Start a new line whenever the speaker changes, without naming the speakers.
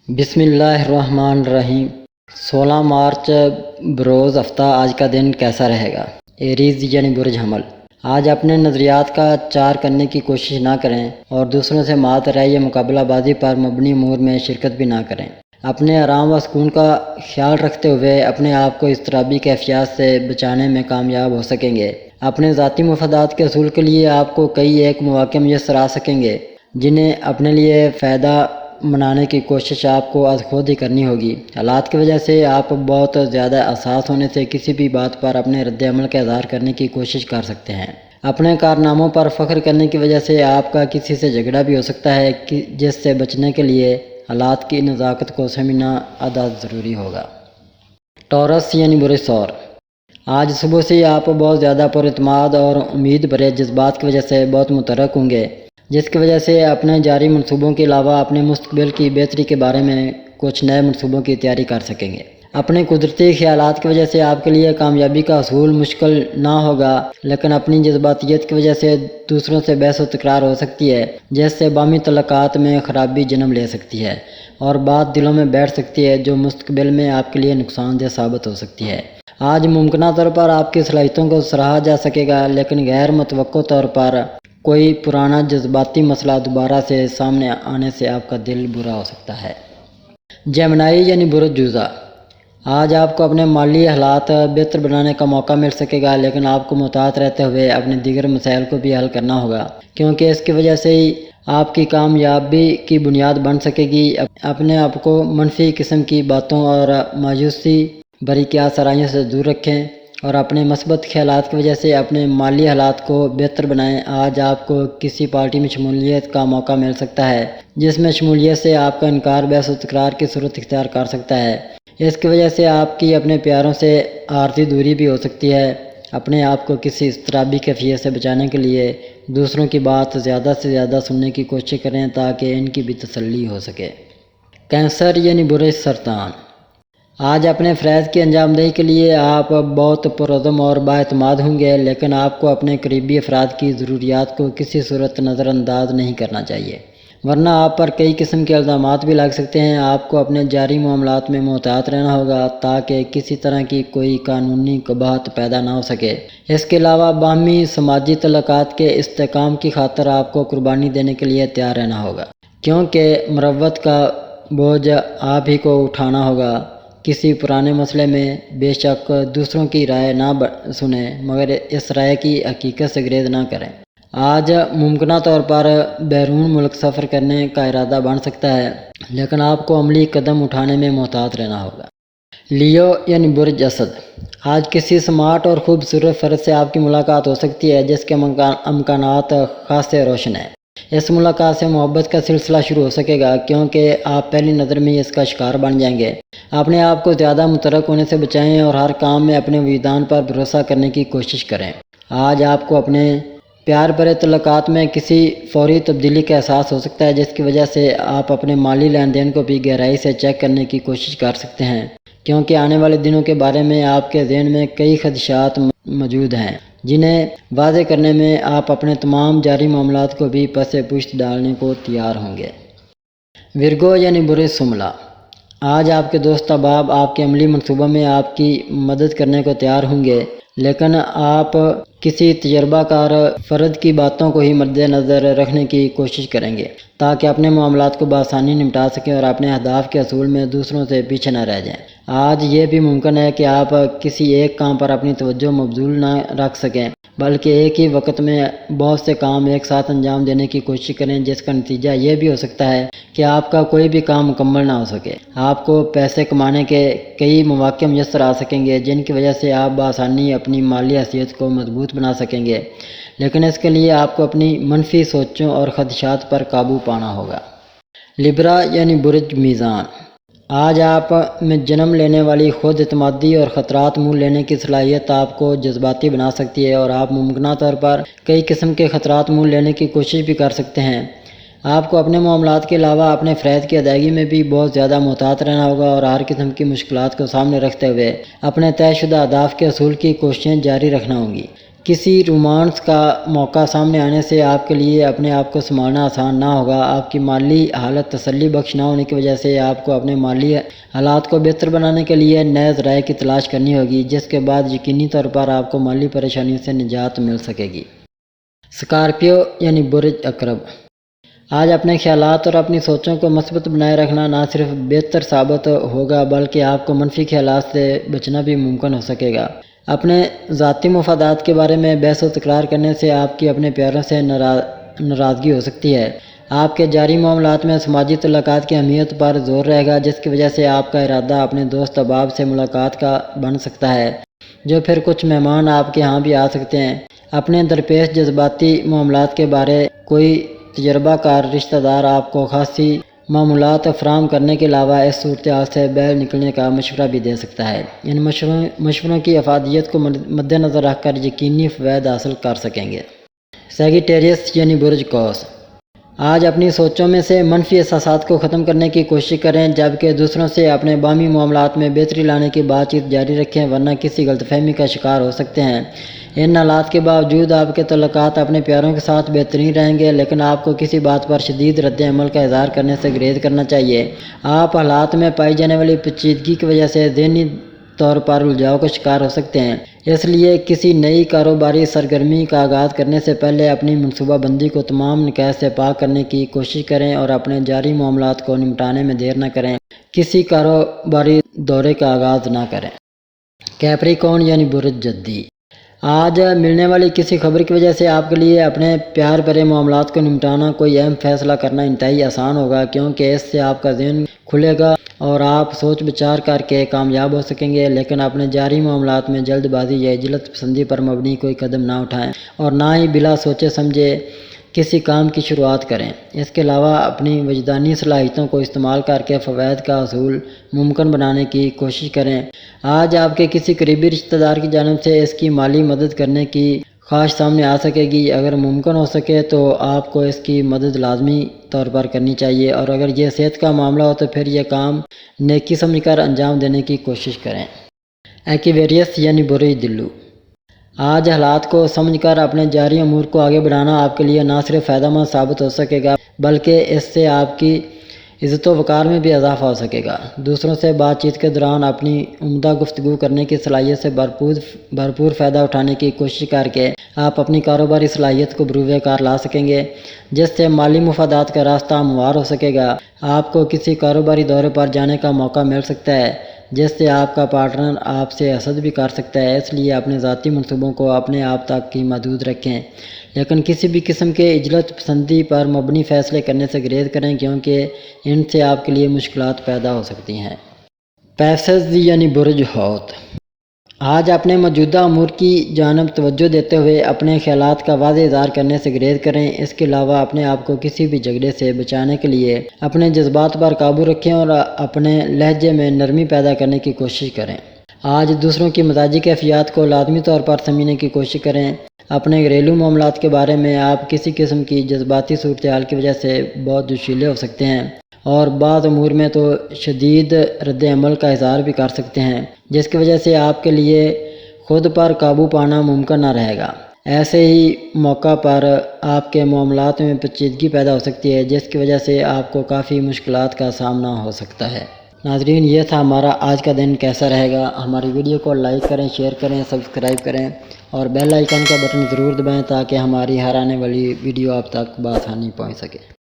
بسم اللہ الرحمن الرحیم۔ 16 مارچ بروز ہفتہ آج کا دن کیسا رہے گا؟ ایریز یعنی برج حمل۔ آج اپنے نظریات کا چار کرنے کی کوشش نہ کریں اور دوسروں سے مات رائے یا مقابلہ بازی پر مبنی امور میں شرکت بھی نہ کریں۔ اپنے آرام و سکون کا خیال رکھتے ہوئے اپنے آپ کو اضطرابی کیفیات سے بچانے میں کامیاب ہو سکیں گے۔ اپنے ذاتی مفادات کے حصول کے لیے آپ کو کئی ایک مواقع میسر آ سکیں گے جنہیں اپنے لیے فائدہ منانے کی کوشش آپ کو از خود ہی کرنی ہوگی۔ حالات کی وجہ سے آپ بہت زیادہ حساس ہونے سے کسی بھی بات پر اپنے رد عمل کا اظہار کرنے کی کوشش کر سکتے ہیں۔ اپنے کارناموں پر فخر کرنے کی وجہ سے آپ کا کسی سے جھگڑا بھی ہو سکتا ہے جس سے بچنے کے لیے حالات کی نزاکت کو سمجھنا ادا ضروری ہوگا۔ ٹورس یعنی برج ثور۔ آج صبح سے آپ بہت زیادہ پر اعتماد اور امید بھرے جذبات کی وجہ سے بہت متحرک ہوں گے، جس کی وجہ سے اپنے جاری منصوبوں کے علاوہ اپنے مستقبل کی بہتری کے بارے میں کچھ نئے منصوبوں کی تیاری کر سکیں گے۔ اپنے قدرتی خیالات کی وجہ سے آپ کے لیے کامیابی کا حصول مشکل نہ ہوگا، لیکن اپنی جذباتیت کی وجہ سے دوسروں سے بحث و تکرار ہو سکتی ہے، جس سے باہمی تعلقات میں خرابی جنم لے سکتی ہے اور بات دلوں میں بیٹھ سکتی ہے جو مستقبل میں آپ کے لیے نقصان دہ ثابت ہو سکتی ہے۔ آج ممکنہ طور پر آپ کی صلاحیتوں کو سراہا جا سکے گا، لیکن غیر متوقع طور پر کوئی پرانا جذباتی مسئلہ دوبارہ سے سامنے آنے سے آپ کا دل برا ہو سکتا ہے۔ جیمنائی یعنی برج جوزہ۔ آج آپ کو اپنے مالی حالات بہتر بنانے کا موقع مل سکے گا، لیکن آپ کو محتاط رہتے ہوئے اپنے دیگر مسائل کو بھی حل کرنا ہوگا، کیونکہ اس کی وجہ سے ہی آپ کی کامیابی کی بنیاد بن سکے گی۔ اپنے آپ کو منفی قسم کی باتوں اور مایوسی بھری سرائیوں سے دور رکھیں اور اپنے مثبت خیالات کی وجہ سے اپنے مالی حالات کو بہتر بنائیں۔ آج آپ کو کسی پارٹی میں شمولیت کا موقع مل سکتا ہے جس میں شمولیت سے آپ کا انکار بحث و تکرار کی صورت اختیار کر سکتا ہے۔ اس کی وجہ سے آپ کی اپنے پیاروں سے عارضی دوری بھی ہو سکتی ہے۔ اپنے آپ کو کسی اضطرابی کیفیت سے بچانے کے لیے دوسروں کی بات زیادہ سے زیادہ سننے کی کوشش کریں تاکہ ان کی بھی تسلی ہو سکے۔ کینسر یعنی برج سرطان۔ آج اپنے فرائض کی انجام دہی کے لیے آپ بہت پرعزم اور بااعتماد ہوں گے، لیکن آپ کو اپنے قریبی افراد کی ضروریات کو کسی صورت نظر انداز نہیں کرنا چاہیے، ورنہ آپ پر کئی قسم کے الزامات بھی لگ سکتے ہیں۔ آپ کو اپنے جاری معاملات میں محتاط رہنا ہوگا تاکہ کسی طرح کی کوئی قانونی قباحت پیدا نہ ہو سکے۔ اس کے علاوہ باہمی سماجی تعلقات کے استحکام کی خاطر آپ کو قربانی دینے کے لیے تیار رہنا ہوگا، کیونکہ مروت کا بوجھ آپ ہی کو اٹھانا ہوگا۔ کسی پرانے مسئلے میں بے شک دوسروں کی رائے نہ سنیں، مگر اس رائے کی حقیقت سے گریز نہ کریں۔ آج ممکنہ طور پر بیرون ملک سفر کرنے کا ارادہ بن سکتا ہے، لیکن آپ کو عملی قدم اٹھانے میں محتاط رہنا ہوگا۔ لیو یعنی برج اسد۔ آج کسی سمارٹ اور خوبصورت فرد سے آپ کی ملاقات ہو سکتی ہے جس کے امکانات خاصے روشن ہیں۔ اس ملاقات سے محبت کا سلسلہ شروع ہو سکے گا، کیونکہ آپ پہلی نظر میں اس کا شکار بن جائیں گے۔ اپنے آپ کو زیادہ متحرک ہونے سے بچائیں اور ہر کام میں اپنے وجدان پر بھروسہ کرنے کی کوشش کریں۔ آج آپ کو اپنے پیار بھرے تعلقات میں کسی فوری تبدیلی کا احساس ہو سکتا ہے، جس کی وجہ سے آپ اپنے مالی لین دین کو بھی گہرائی سے چیک کرنے کی کوشش کر سکتے ہیں، کیونکہ آنے والے دنوں کے بارے میں آپ کے ذہن میں کئی خدشات موجود ہیں جنہیں واضح کرنے میں آپ اپنے تمام جاری معاملات کو بھی پس پشت ڈالنے کو تیار ہوں گے۔ ورگو یعنی برج شملہ۔ آج آپ کے دوست احباب آپ کے عملی منصوبوں میں آپ کی مدد کرنے کو تیار ہوں گے، لیکن آپ کسی تجربہ کار فرد کی باتوں کو ہی مد نظر رکھنے کی کوشش کریں گے تاکہ اپنے معاملات کو بآسانی نمٹا سکیں اور اپنے اہداف کے حصول میں دوسروں سے پیچھے نہ رہ جائیں۔ آج یہ بھی ممکن ہے کہ آپ کسی ایک کام پر اپنی توجہ مبذول نہ رکھ سکیں، بلکہ ایک ہی وقت میں بہت سے کام ایک ساتھ انجام دینے کی کوشش کریں، جس کا نتیجہ یہ بھی ہو سکتا ہے کہ آپ کا کوئی بھی کام مکمل نہ ہو سکے۔ آپ کو پیسے کمانے کے کئی مواقع میسر آ سکیں گے جن کی وجہ سے آپ بآسانی اپنی مالی حیثیت کو مضبوط بنا سکیں گے، لیکن اس کے لیے آپ کو اپنی منفی سوچوں اور خدشات پر قابو پانا ہوگا۔ لبرا یعنی برج میزان۔ آج آپ میں جنم لینے والی خود اعتمادی اور خطرات مول لینے کی صلاحیت آپ کو جذباتی بنا سکتی ہے اور آپ ممکنہ طور پر کئی قسم کے خطرات مول لینے کی کوشش بھی کر سکتے ہیں۔ آپ کو اپنے معاملات کے علاوہ اپنے فرائض کی ادائیگی میں بھی بہت زیادہ محتاط رہنا ہوگا اور ہر قسم کی مشکلات کو سامنے رکھتے ہوئے اپنے طے شدہ اہداف کے حصول کی کوششیں جاری رکھنا ہوں گی، کسی رومانس کا موقع سامنے آنے سے آپ کے لیے اپنے آپ کو سنبھالنا آسان نہ ہوگا۔ آپ کی مالی حالت تسلی بخش نہ ہونے کی وجہ سے آپ کو اپنے مالی حالات کو بہتر بنانے کے لیے نئے ذرائع کی تلاش کرنی ہوگی، جس کے بعد یقینی طور پر آپ کو مالی پریشانیوں سے نجات مل سکے گی۔ اسکارپیو یعنی برج عقرب، آج اپنے خیالات اور اپنی سوچوں کو مثبت بنائے رکھنا نہ صرف بہتر ثابت ہوگا بلکہ آپ کو منفی خیالات سے بچنا بھی ممکن ہو سکے گا۔ اپنے ذاتی مفادات کے بارے میں بحث و تکرار کرنے سے آپ کی اپنے پیاروں سے ناراضگی ہو سکتی ہے۔ آپ کے جاری معاملات میں سماجی تعلقات کی اہمیت پر زور رہے گا، جس کی وجہ سے آپ کا ارادہ اپنے دوست احباب سے ملاقات کا بن سکتا ہے، جو پھر کچھ مہمان آپ کے ہاں بھی آ سکتے ہیں۔ اپنے درپیش جذباتی معاملات کے بارے کوئی تجربہ کار رشتہ دار آپ کو خاصی معمولات فراہم کرنے کے علاوہ اس صورتحال سے باہر نکلنے کا مشورہ بھی دے سکتا ہے۔ ان مشوروں کی افادیت کو مد نظر رکھ کر یقینی فوائد حاصل کر سکیں گے۔ سیگیٹیریس یعنی برج قوس، آج اپنی سوچوں میں سے منفی احساسات کو ختم کرنے کی کوشش کریں، جبکہ دوسروں سے اپنے باہمی معاملات میں بہتری لانے کی بات چیت جاری رکھیں، ورنہ کسی غلط فہمی کا شکار ہو سکتے ہیں۔ ان حالات کے باوجود آپ کے تعلقات اپنے پیاروں کے ساتھ بہترین رہیں گے، لیکن آپ کو کسی بات پر شدید رد عمل کا اظہار کرنے سے گریز کرنا چاہیے۔ آپ حالات میں پائی جانے والی پیچیدگی کی وجہ سے ذہنی طور پر الجھاؤ کا شکار ہو سکتے ہیں، اس لیے کسی نئی کاروباری سرگرمی کا آغاز کرنے سے پہلے اپنی منصوبہ بندی کو تمام نقائص سے پاک کرنے کی کوشش کریں اور اپنے جاری معاملات کو نمٹانے میں دیر نہ کریں۔ کسی کاروباری دورے کا آغاز نہ کریں۔ کیپریکارن یعنی برج جدی، آج ملنے والی کسی خبر کی وجہ سے آپ کے لیے اپنے پیار بھرے معاملات کو نمٹانا، کوئی اہم فیصلہ کرنا انتہائی آسان ہوگا، کیونکہ اس سے آپ کا ذہن کھلے گا اور آپ سوچ بچار کر کے کامیاب ہو سکیں گے۔ لیکن اپنے جاری معاملات میں جلد بازی یا عجلت پسندی پر مبنی کوئی قدم نہ اٹھائیں اور نہ ہی بلا سوچے سمجھے کسی کام کی شروعات کریں۔ اس کے علاوہ اپنی وجدانی صلاحیتوں کو استعمال کر کے فوائد کا حصول ممکن بنانے کی کوشش کریں۔ آج آپ کے کسی قریبی رشتہ دار کی جانب سے اس کی مالی مدد کرنے کی خواہش سامنے آ سکے گی۔ اگر ممکن ہو سکے تو آپ کو اس کی مدد لازمی طور پر کرنی چاہیے، اور اگر یہ صحت کا معاملہ ہو تو پھر یہ کام نیکی سمجھ کر انجام دینے کی کوشش کریں۔ ایکویریس یعنی برج دلو، آج حالات کو سمجھ کر اپنے جاری امور کو آگے بڑھانا آپ کے لیے نہ صرف فائدہ مند ثابت ہو سکے گا بلکہ اس سے آپ کی عزت و وقار میں بھی اضافہ ہو سکے گا۔ دوسروں سے بات چیت کے دوران اپنی عمدہ گفتگو کرنے کی صلاحیت سے بھرپور فائدہ اٹھانے کی کوشش کر کے آپ اپنی کاروباری صلاحیت کو بروئے کار لا سکیں گے، جس سے مالی مفادات کا راستہ ہموار ہو سکے گا۔ آپ کو کسی کاروباری دورے پر جانے کا موقع مل سکتا ہے، جس سے آپ کا پارٹنر آپ سے حسد بھی کر سکتا ہے، اس لیے اپنے ذاتی منصوبوں کو اپنے آپ تک ہی محدود رکھیں، لیکن کسی بھی قسم کے عجلت پسندی پر مبنی فیصلے کرنے سے گریز کریں، کیونکہ ان سے آپ کے لیے مشکلات پیدا ہو سکتی ہیں۔ پیسز یعنی برج حوت، آج اپنے موجودہ امور کی جانب توجہ دیتے ہوئے اپنے خیالات کا واضح اظہار کرنے سے گریز کریں۔ اس کے علاوہ اپنے آپ کو کسی بھی جھگڑے سے بچانے کے لیے اپنے جذبات پر قابو رکھیں اور اپنے لہجے میں نرمی پیدا کرنے کی کوشش کریں۔ آج دوسروں کی مزاجی کیفیات کو لازمی طور پر سمجھنے کی کوشش کریں۔ اپنے گھریلو معاملات کے بارے میں آپ کسی قسم کی جذباتی صورتحال کی وجہ سے بہت جوشیلے ہو سکتے ہیں اور بعض امور میں تو شدید رد عمل کا اظہار بھی کر سکتے ہیں، جس کی وجہ سے آپ کے لیے خود پر قابو پانا ممکن نہ رہے گا۔ ایسے ہی موقع پر آپ کے معاملات میں پیچیدگی پیدا ہو سکتی ہے، جس کی وجہ سے آپ کو کافی مشکلات کا سامنا ہو سکتا ہے۔ ناظرین، یہ تھا ہمارا آج کا دن کیسا رہے گا۔ ہماری ویڈیو کو لائک کریں، شیئر کریں، سبسکرائب کریں اور بیل آئیکن کا بٹن ضرور دبائیں تاکہ ہماری ہر آنے والی ویڈیو آپ تک بآسانی پہنچ سکے۔